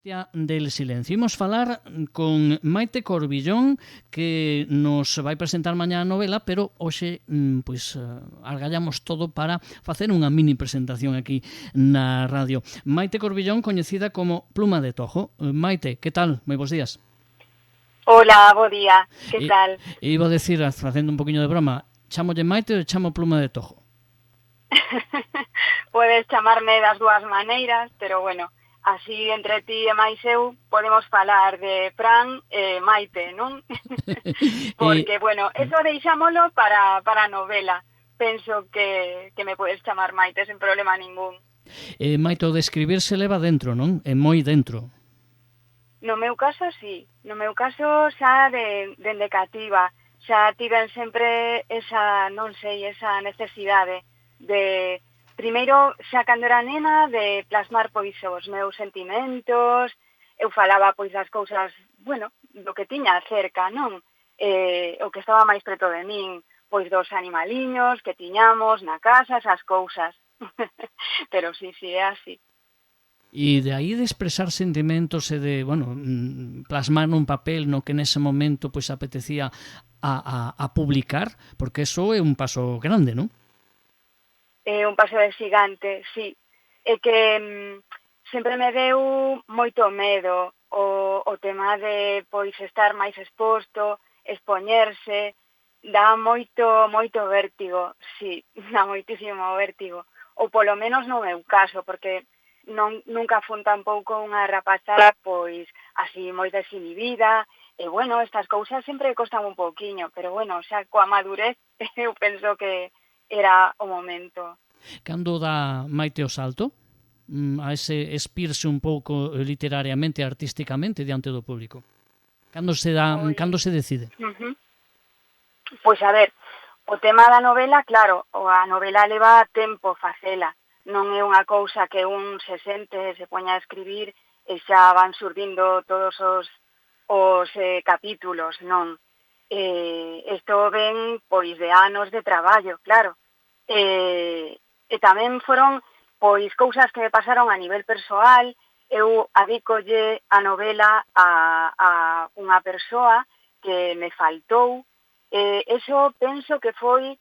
Del silencio. Imos falar con Maite Corbillón, que nos vai presentar mañá a novela, pero hoxe argallamos todo para facer unha mini presentación aquí na radio. Maite Corbillón, coñecida como Pluma de Tojo. Maite, que tal? Moi bons días. Hola, bo día. Que tal? Iba a decir, facendo un poquinho de broma, chamolle Maite ou chamo Pluma de Tojo? Podes chamarme das dúas maneiras, pero bueno, así entre ti e máis eu podemos falar de Fran e Maite, non? Porque, bueno, eso deixámolo para a novela. Penso que me podes chamar Maite sen problema ningún. Maite, o de escribirse leva dentro, non? É moi dentro. No meu caso, sí. No meu caso, xa dende cativa. Xa tiven sempre esa, non sei, esa necesidade de, primeiro, xa cando era nena, de plasmar, pois, os meus sentimentos. Eu falaba, pois, das cousas, bueno, do que tiña cerca, non? O que estaba máis preto de min, pois, dos animaliños que tiñamos na casa, esas cousas. Pero sí, é así. E de aí de expresar sentimentos e de, plasmar nun papel no que nese momento pois apetecía a publicar, porque eso é un paso grande, non? É un paso de xigante, sí. É que sempre me deu moito medo o tema de pois estar máis exposto, expoñerse, dá moito vértigo, sí, dá moitísimo vértigo. Ou polo menos no meu caso, porque nunca fun tampouco unha rapazada pois así moi desinhibida, e bueno, estas cousas sempre costan un pouquiño, pero bueno, xa coa madurez eu penso que era o momento. Cando dá Maite o salto a ese espirse un pouco literariamente e artísticamente diante do público? Cando se decide? Pois a ver, o tema da novela, claro, a novela leva tempo facela. Non é unha cousa que un se sente, se poña a escribir e xa van surdindo todos os capítulos, non. Isto ven, pois, de anos de traballo, claro. E tamén foron, pois, cousas que me pasaron a nivel persoal. Eu adícolle a novela a unha persoa que me faltou. Eso penso que foi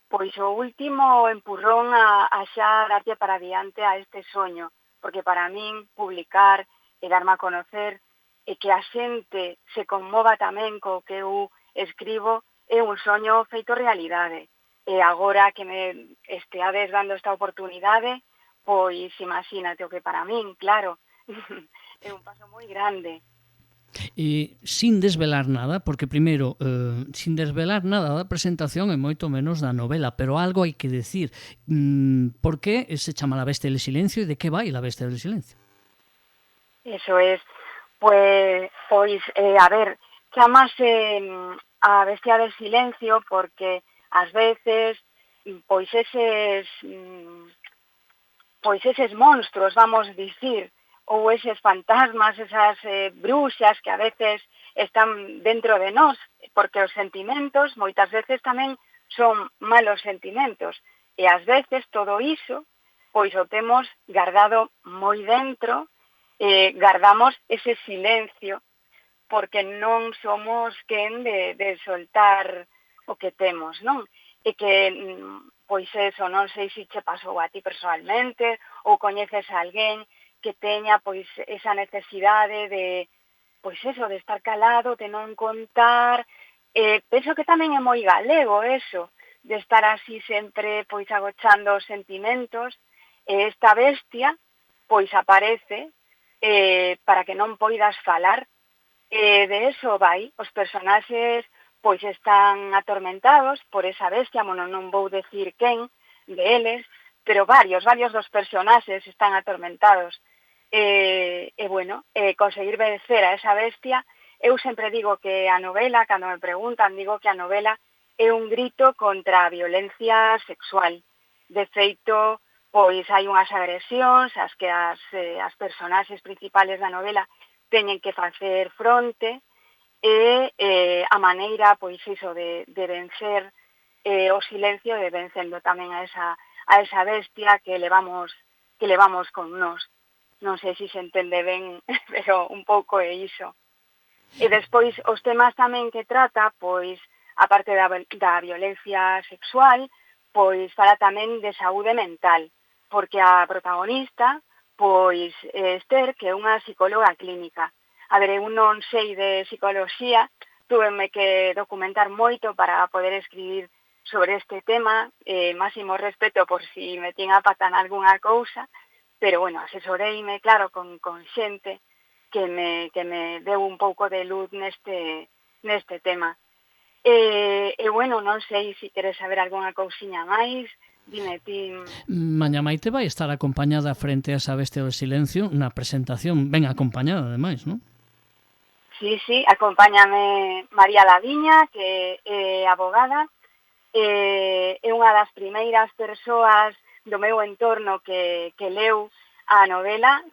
pois o último empurrón a xa darlle para diante a este soño, porque para min publicar e darme a conocer e que a xente se conmova tamén co que eu escribo é un soño feito realidade. E agora que me esteades dando esta oportunidade, pois imagínate o que para min, claro, é un paso moi grande. Sin desvelar nada, porque primeiro, sin desvelar nada da presentación e moito menos da novela, pero algo hai que decir. Por que se chama La Bestia del Silencio e de que vai La Bestia del Silencio? Eso es, pois, a ver, chamase a Bestia del Silencio porque ás veces, pois eses monstruos, vamos dicir, ou eses fantasmas, esas bruxas que a veces están dentro de nós, porque os sentimentos moitas veces tamén son malos sentimentos, e ás veces todo iso, pois o temos guardado moi dentro, guardamos ese silencio, porque non somos quen de soltar o que temos, non? E que, pois eso, non sei se che pasou a ti personalmente, ou coñeces a alguén que teña pois esa necesidade de, pois eso, de estar calado, de non contar. Penso que tamén é moi galego eso, de estar así sempre pois agochando os sentimentos, e esta bestia pois aparece para que non poidas falar. De eso vai, os personaxes pois están atormentados por esa bestia, non vou decir quen de eles, pero varios dos personaxes están atormentados. Conseguir vencer a esa bestia, eu sempre digo que a novela, cando me preguntan, digo que a novela é un grito contra a violencia sexual. De feito, pois hai unhas agresións as que as personaxes principales da novela teñen que facer fronte, e a maneira, pois iso, de vencer o silencio, de vencendo tamén a esa bestia que levamos con nós. Non sei se se entende ben, pero un pouco é iso. E despois os temas tamén que trata, pois, aparte da violencia sexual, pois fala tamén de saúde mental, porque a protagonista, pois, Esther, que é unha psicóloga clínica. A ver, eu non sei de psicoloxía, túveme que documentar moito para poder escribir sobre este tema, máximo respeto por si me tiña pata en algunha cousa, pero, bueno, asesoreime, claro, con xente que me deu un pouco de luz neste tema. Bueno, non sei se queres saber algunha cousiña máis, dime ti. Mañá Maite vai estar acompañada frente a esa bestia do silencio na presentación, ben acompañada, ademais, non? Sí, acompáñame María Laviña, que é abogada, é unha das primeiras persoas do meu entorno que leu a novela,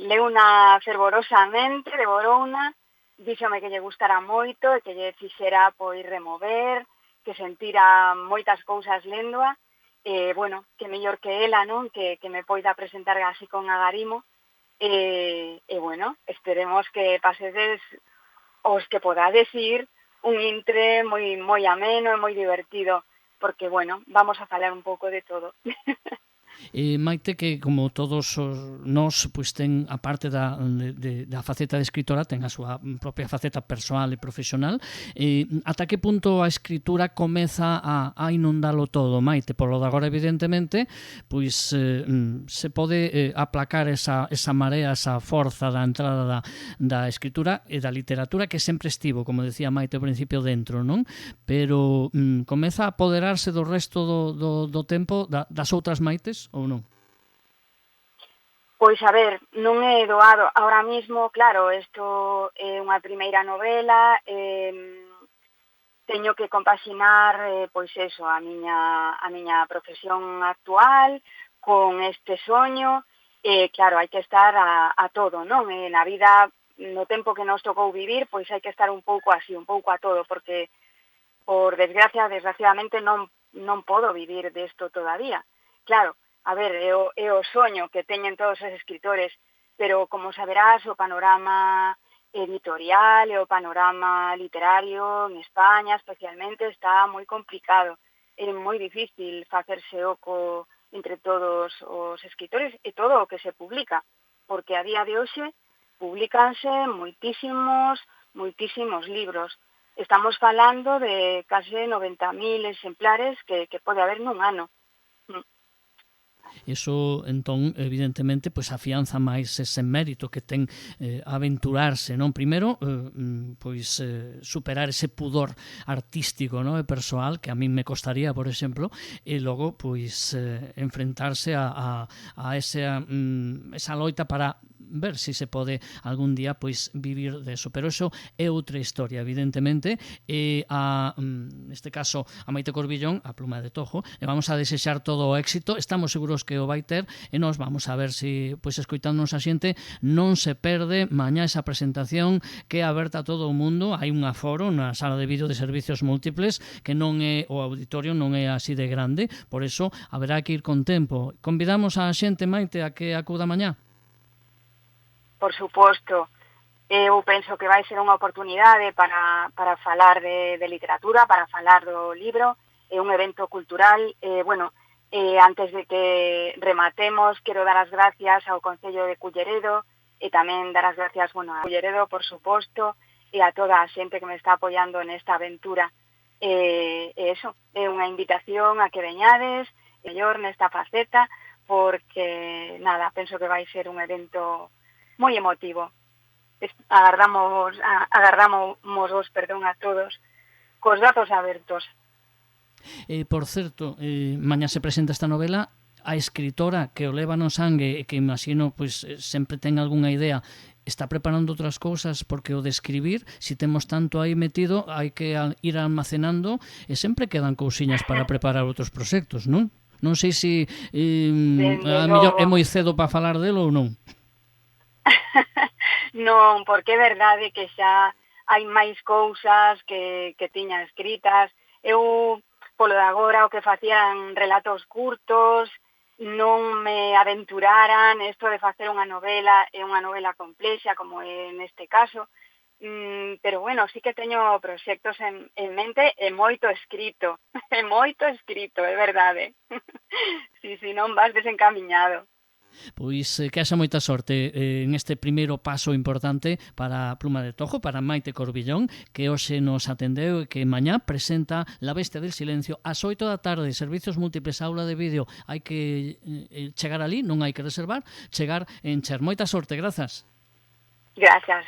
leuna fervorosamente, devorouna, díxome que lle gustara moito e que lle fixera pois remover, que sentira moitas cousas léndoa, bueno, que mellor que ela, non? Que me poida presentar así con agarimo, bueno, esperemos que pasedes os que podades ir un intre moi ameno e moi divertido, porque, bueno, vamos a falar un pouco de todo. Maite, que como todos nós, pois ten, a parte da faceta de escritora, ten a súa propia faceta persoal e profesional. Ata que punto a escritura comeza a inundalo todo, Maite? Polo de agora, evidentemente, pois se pode aplacar esa marea, esa forza da entrada da escritura e da literatura, que sempre estivo, como decía Maite ao principio, dentro, non? Pero comeza a apoderarse do resto do tempo das outras Maites, ou non? Pois, a ver, non é doado. Ahora mismo, claro, isto é unha primeira novela, teño que compaxinar, pois eso, a miña profesión actual con este soño, claro, hai que estar a todo, non? Na vida, no tempo que nos tocou vivir, pois hai que estar un pouco así, un pouco a todo, porque, por desgraciadamente, non podo vivir desto todavía. Claro, a ver, é o soño que teñen todos os escritores, pero, como saberás, o panorama editorial e o panorama literario en España especialmente está moi complicado. É moi difícil facerse oco entre todos os escritores e todo o que se publica, porque a día de hoxe publicanse moitísimos libros. Estamos falando de case 90.000 exemplares que pode haber nun ano. Iso, entón, evidentemente, pois afianza máis ese mérito que ten aventurarse, non? Primeiro, pois superar ese pudor artístico, non? E persoal que a min me costaría, por exemplo, e logo, pois, enfrentarse a esa loita para ver se pode algún día pois vivir deso, pero eso é outra historia, evidentemente. Neste caso, a Maite Corbillón, a pluma de Tojo, e vamos a desexar todo o éxito. Estamos seguros que o vai ter e nós vamos a ver se, pois, escoitándonos a xente, non se perde mañá esa presentación que é aberta a todo o mundo. Hai un aforo na sala de vídeo de servicios múltiples, que non é o auditorio, non é así de grande, por eso haberá que ir con tempo. Convidamos a xente, Maite, a que acuda mañá. Por suposto, eu penso que vai ser unha oportunidade para falar de literatura, para falar do libro, é un evento cultural. Bueno, antes de que rematemos, quero dar as gracias ao Concello de Culleredo e tamén dar as gracias, bueno, a Culleredo, por suposto, e a toda a xente que me está apoiando nesta aventura. Eso, é unha invitación a que veñades, mellor nesta faceta, porque, nada, penso que vai ser un evento moi emotivo. Agardamos a todos cos brazos abertos. Por certo, mañá se presenta esta novela. A escritora que o leva no sangue e que imagino pois sempre ten algunha idea, está preparando outras cousas, porque o de escribir, se temos tanto aí metido, hai que ir almacenando e sempre quedan cousiñas para preparar outros proxectos, non? Non sei se a mellor é moi cedo para falar delo ou non. Non, porque é verdade que xa hai máis cousas que tiña escritas. Eu, polo de agora, o que facían relatos curtos, non me aventurara nesto de facer unha novela complexa como é neste caso, pero bueno, sí que teño proxectos en mente e moito escrito, é verdade. Si, non vas desencamiñado. Pois que haxa moita sorte neste primeiro paso importante para a Pluma de Tojo, para Maite Corbillón, que hoxe nos atendeu e que mañá presenta La Bestia del Silencio ás 8 da tarde, servizos múltiples, aula de vídeo. Hai que chegar ali, non hai que reservar, chegar en Cher. Moita sorte, grazas. Gracias.